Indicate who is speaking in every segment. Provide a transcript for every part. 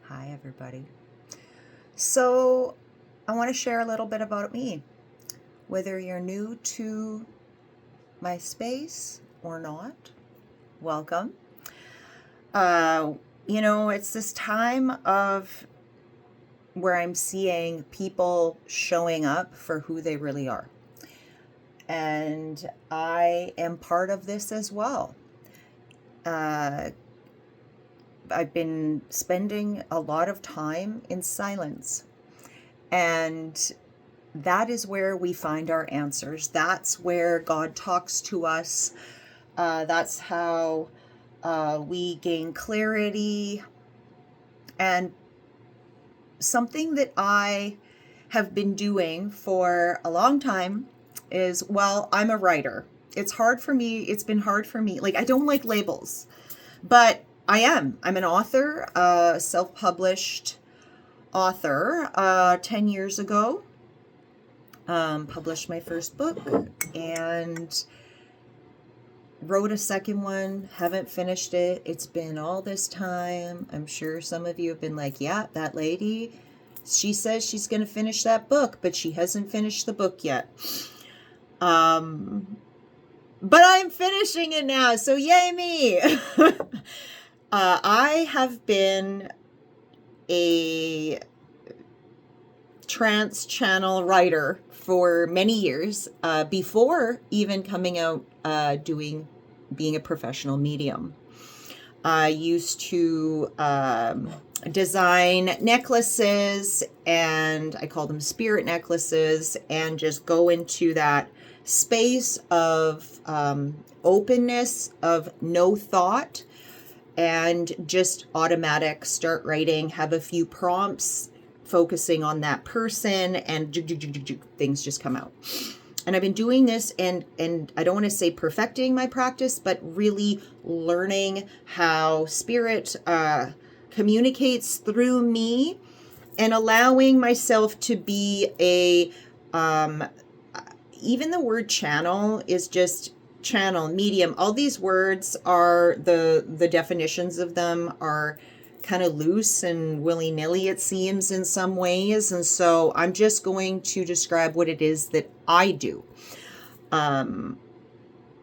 Speaker 1: Hi, everybody. So, I want to share a little bit about me. Whether you're new to my space or not, welcome. It's this time of where I'm seeing people showing up for who they really are. And I am part of this as well. I've been spending a lot of time in silence. And that is where we find our answers. That's where God talks to us. That's how we gain clarity. And something that I have been doing for a long time is, I'm a writer. It's hard for me. It's been hard for me. I don't like labels, but I am. I'm an author, self-published author 10 years ago. Published my first book and wrote a second one. Haven't finished it. It's been all this time. I'm sure some of you have been like, yeah, that lady, she says she's going to finish that book, but she hasn't finished the book yet. But I'm finishing it now, so yay me. I have been a trance channel writer for many years, before even coming out being a professional medium. I used to design necklaces, and I call them spirit necklaces, and just go into that space of openness, of no thought, and just automatic start writing, have a few prompts focusing on that person, and things just come out. And I've been doing this, and I don't want to say perfecting my practice, but really learning how spirit communicates through me, and allowing myself to be even the word channel is just channel, medium. All these words are, the definitions of them are kind of loose and willy-nilly, it seems, in some ways. And so I'm just going to describe what it is that I do.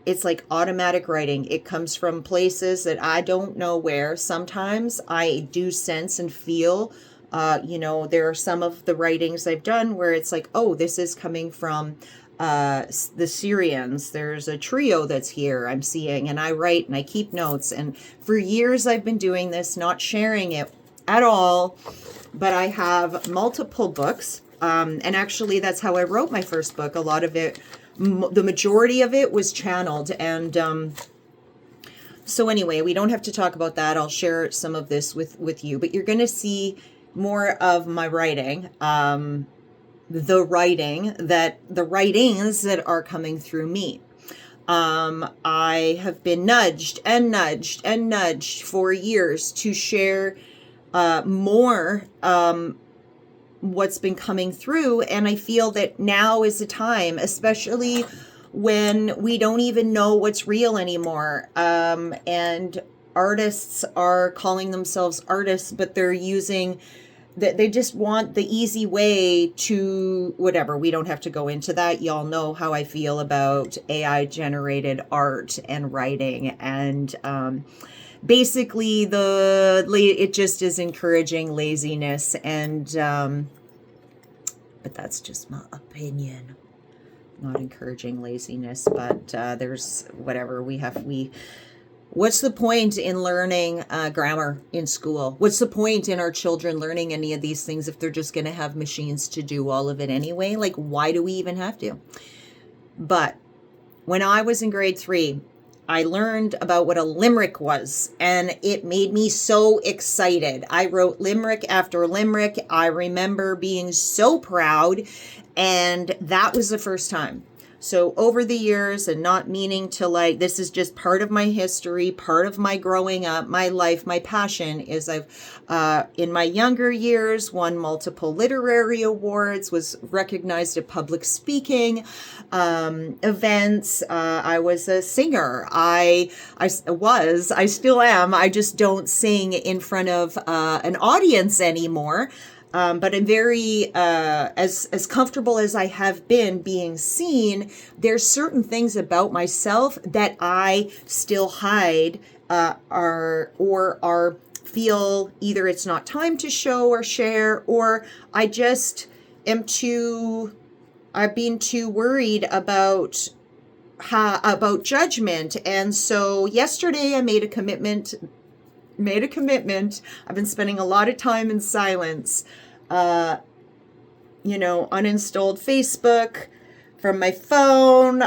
Speaker 1: It's like automatic writing. It comes from places that I don't know where. Sometimes I do sense and feel, there are some of the writings I've done where it's like, oh, this is coming from the Syrians. There's a trio that's here I'm seeing, and I write and I keep notes. And for years I've been doing this, not sharing it at all, but I have multiple books. And actually that's how I wrote my first book. A lot of it, the majority of it was channeled. And so anyway, we don't have to talk about that. I'll share some of this with you, but you're going to see more of my writing. The writings that are coming through me. I have been nudged for years to share more what's been coming through, and I feel that now is the time, especially when we don't even know what's real anymore. And artists are calling themselves artists, but they're using that, they just want the easy way to whatever. We don't have to go into that. Y'all know how I feel about AI generated art and writing, and basically it just is encouraging laziness, and but that's just my opinion. Not encouraging laziness, but there's whatever what's the point in learning grammar in school? What's the point in our children learning any of these things if they're just going to have machines to do all of it anyway? Like, why do we even have to? But when I was in grade 3, I learned about what a limerick was, and it made me so excited. I wrote limerick after limerick. I remember being so proud, and that was the first time. So over the years, and not meaning to like, this is just part of my history, part of my growing up, my life, my passion is in my younger years, won multiple literary awards, was recognized at public speaking events. I was a singer. I still am. I just don't sing in front of an audience anymore. But I'm very, as comfortable as I have been being seen, there's certain things about myself that I still hide, or feel either it's not time to show or share, or I just am I've been too worried about judgment. And so yesterday I made a commitment. I've been spending a lot of time in silence. Uninstalled Facebook from my phone,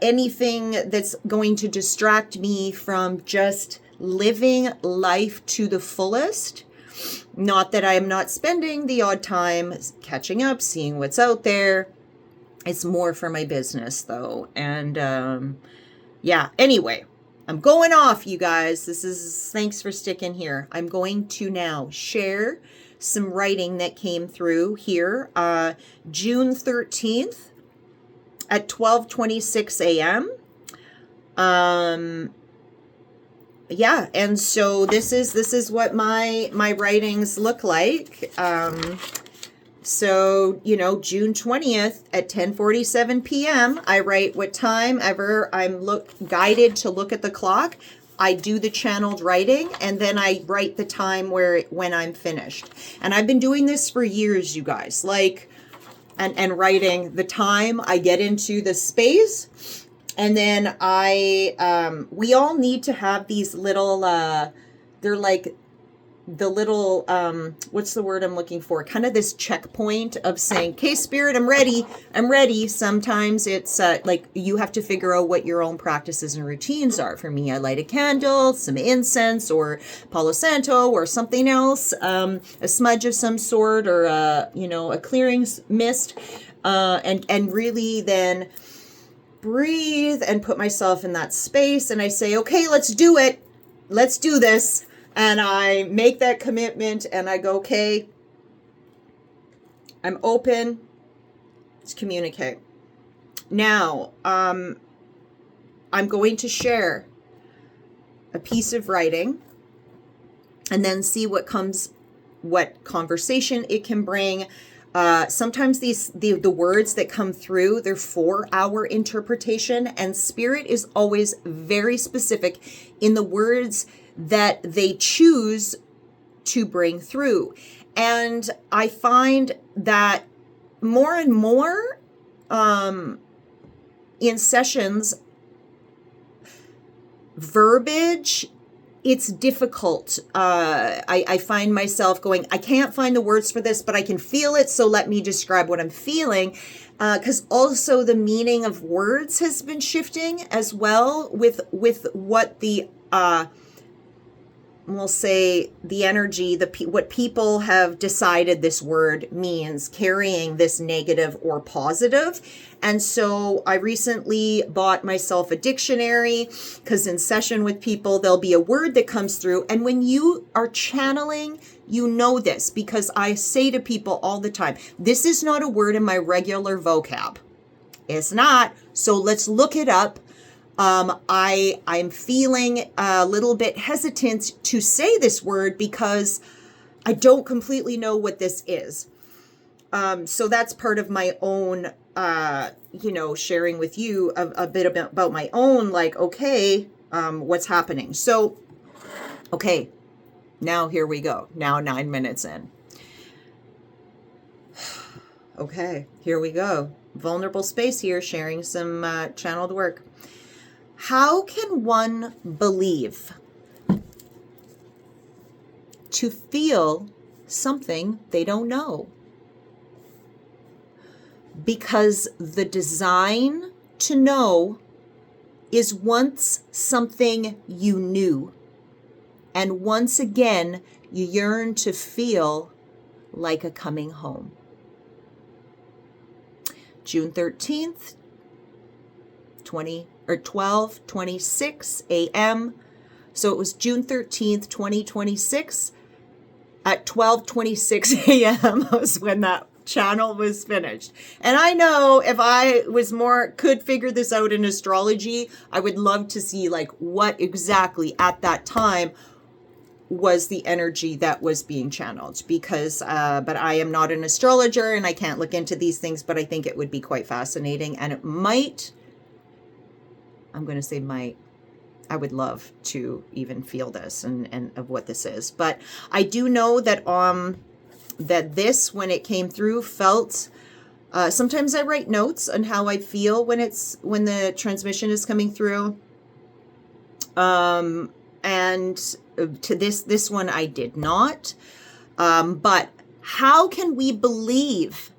Speaker 1: anything that's going to distract me from just living life to the fullest. Not that I am not spending the odd time catching up, seeing what's out there. It's more for my business though. And anyway, I'm going off, you guys. Thanks for sticking here. I'm going to now share some writing that came through here, June 13th at 12:26 a.m. And so this is what my writings look like. So, June 20th at 10:47 p.m., I write what time ever I'm guided to look at the clock. I do the channeled writing, and then I write the time when I'm finished. And I've been doing this for years, you guys, and writing the time I get into the space. And then we all need to have these little, they're like the little, what's the word I'm looking for? Kind of this checkpoint of saying, okay, spirit, I'm ready. Sometimes it's like you have to figure out what your own practices and routines are. For me, I light a candle, some incense or Palo Santo or something else, a smudge of some sort, or, a clearing mist, and really then breathe and put myself in that space. And I say, okay, let's do it. Let's do this. And I make that commitment and I go, okay, I'm open. Let's communicate. Now, I'm going to share a piece of writing and then see what conversation it can bring. Sometimes the words that come through, they're for our interpretation, and spirit is always very specific in the words that they choose to bring through. And I find that more and more in sessions, verbiage, it's difficult. I find myself going, I can't find the words for this, but I can feel it, so let me describe what I'm feeling. Because also the meaning of words has been shifting as well with what the we'll say the energy, what people have decided this word means, carrying this negative or positive. And so I recently bought myself a dictionary, because in session with people, there'll be a word that comes through. And when you are channeling, you know this, because I say to people all the time, this is not a word in my regular vocab. It's not. So let's look it up. I'm feeling a little bit hesitant to say this word because I don't completely know what this is. So that's part of my own, sharing with you a bit about my own, what's happening. So, okay, now here we go. Now 9 minutes in. Okay, here we go. Vulnerable space here, sharing some channeled work. How can one believe to feel something they don't know? Because the design to know is once something you knew. And once again, you yearn to feel like a coming home. June 13th, 12:26 a.m. So it was June 13th, 2026 at 12:26 a.m. was when that channel was finished. And I know if I could figure this out in astrology, I would love to see like what exactly at that time was the energy that was being channeled, because but I am not an astrologer and I can't look into these things, but I think it would be quite fascinating, and it might, I'm going to say might, I would love to even feel this and of what this is. But I do know that that this, when it came through, felt sometimes I write notes on how I feel when the transmission is coming through. And to this one I did not. But how can we believe?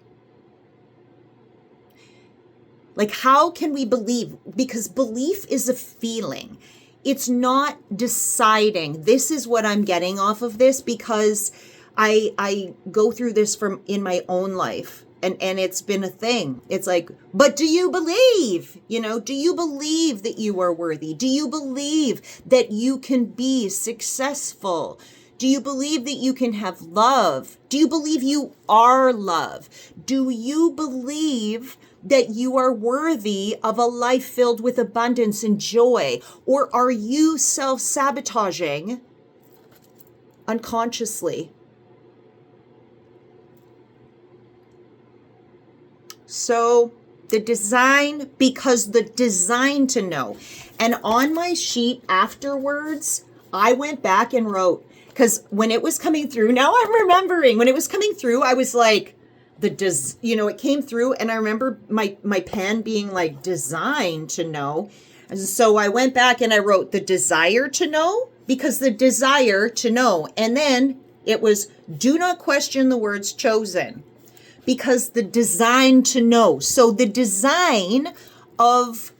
Speaker 1: Like, how can we believe? Because belief is a feeling. It's not deciding. This is what I'm getting off of this, because I go through this in my own life, and it's been a thing. It's like, but do you believe? Do you believe that you are worthy? Do you believe that you can be successful? Do you believe that you can have love? Do you believe you are love? Do you believe that you are worthy of a life filled with abundance and joy? Or are you self-sabotaging unconsciously? So the design, because the design to know. And on my sheet afterwards, I went back and wrote, because when it was coming through, now I'm remembering, when it was coming through, I was like, it came through, and I remember my pen being like, designed to know. And so I went back and I wrote the desire to know, because the desire to know. And then it was, do not question the words chosen, because the design to know. So the design of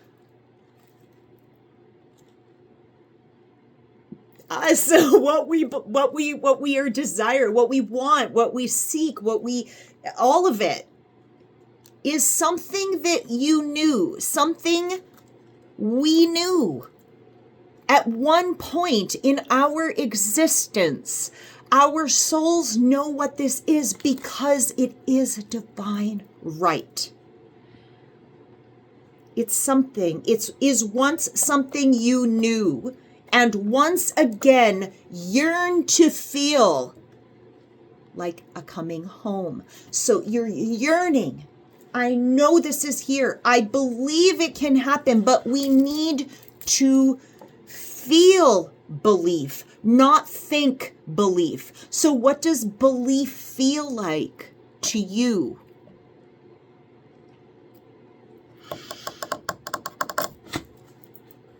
Speaker 1: so what we are desire, what we want, what we seek, all of it is something that you knew, something we knew at one point in our existence. Our souls know what this is because it is a divine right. It's something, is once something you knew, and once again yearn to feel like a coming home. So you're yearning. I know this is here. I believe it can happen, but we need to feel belief, not think belief. So what does belief feel like to you?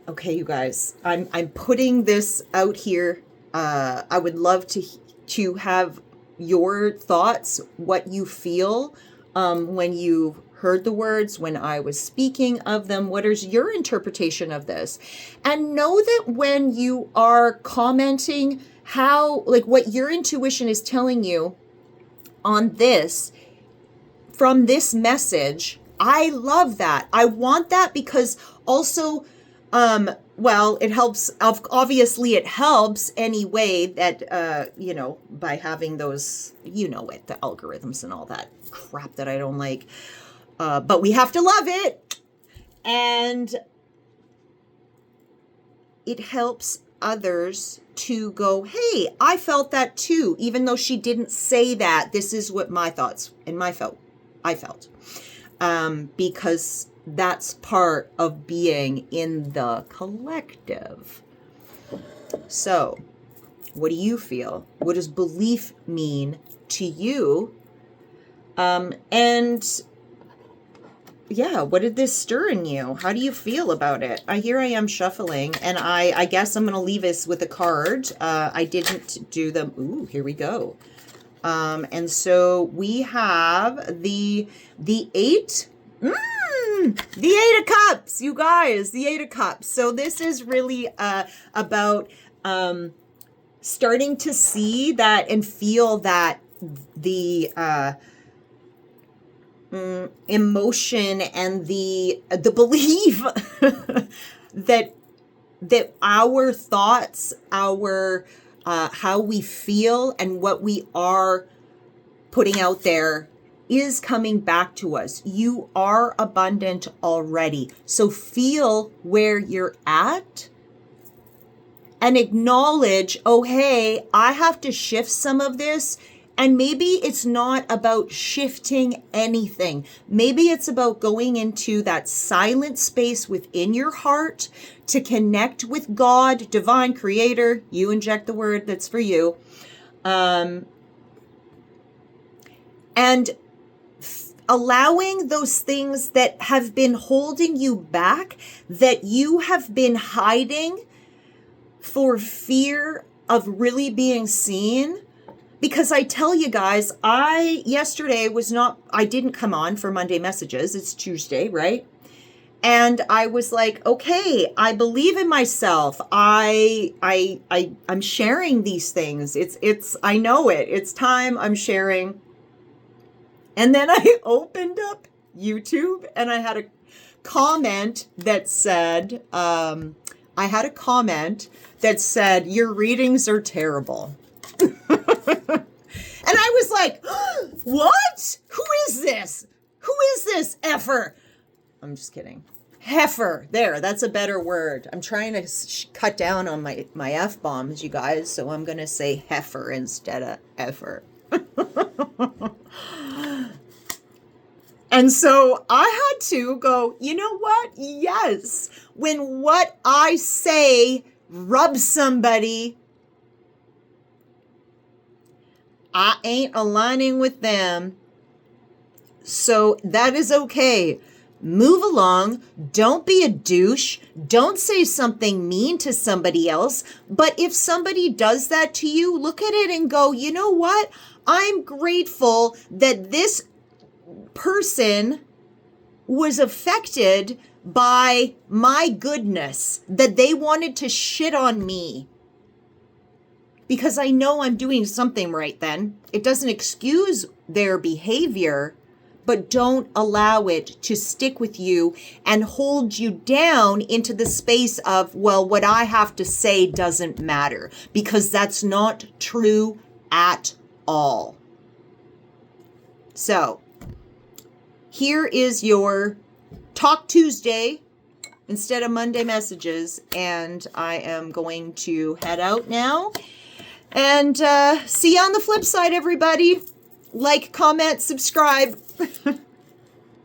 Speaker 1: Okay, you guys, I'm putting this out here. I would love to have your thoughts, what you feel when you heard the words, when I was speaking of them. What is your interpretation of this? And know that when you are commenting, what your intuition is telling you on this, from this message, I love that. I want that, because also, it helps. Obviously, it helps anyway that, by having those, the algorithms and all that crap that I don't like. But we have to love it. And it helps others to go, hey, I felt that too. Even though she didn't say that, this is what my thoughts and I felt. Because that's part of being in the collective. So, what do you feel? What does belief mean to you? And yeah, what did this stir in you? How do you feel about it? Here I am shuffling, and I guess I'm going to leave this with a card. I didn't do them. Ooh, here we go. And so we have the 8. The 8 of Cups, you guys, the 8 of Cups. So this is really about starting to see that and feel that the emotion and the belief that our thoughts, our how we feel, and what we are putting out there is coming back to us. You are abundant already. So feel where you're at and acknowledge, oh, hey, I have to shift some of this. And maybe it's not about shifting anything. Maybe it's about going into that silent space within your heart to connect with God, divine creator. You inject the word that's for you. And allowing those things that have been holding you back, that you have been hiding for fear of really being seen. Because I tell you guys, yesterday I didn't come on for Monday messages. It's Tuesday, right? And I was like, okay, I believe in myself. I'm sharing these things. I know it. It's time I'm sharing. And then I opened up YouTube and I had a comment that said, your readings are terrible. And I was like, what? Who is this? Who is this effer? I'm just kidding. Heifer. There, that's a better word. I'm trying to cut down on my F-bombs, you guys, so I'm going to say heifer instead of effer. And so I had to go, you know what? Yes. When what I say rubs somebody, I ain't aligning with them. So that is okay. Move along. Don't be a douche. Don't say something mean to somebody else. But if somebody does that to you, look at it and go, you know what? I'm grateful that this person was affected by my goodness, that they wanted to shit on me. Because I know I'm doing something right then. It doesn't excuse their behavior, but don't allow it to stick with you and hold you down into the space of, well, what I have to say doesn't matter, because that's not true at all. So, here is your Talk Tuesday instead of Monday messages, and I am going to head out now. And see you on the flip side, everybody. Like, comment, subscribe.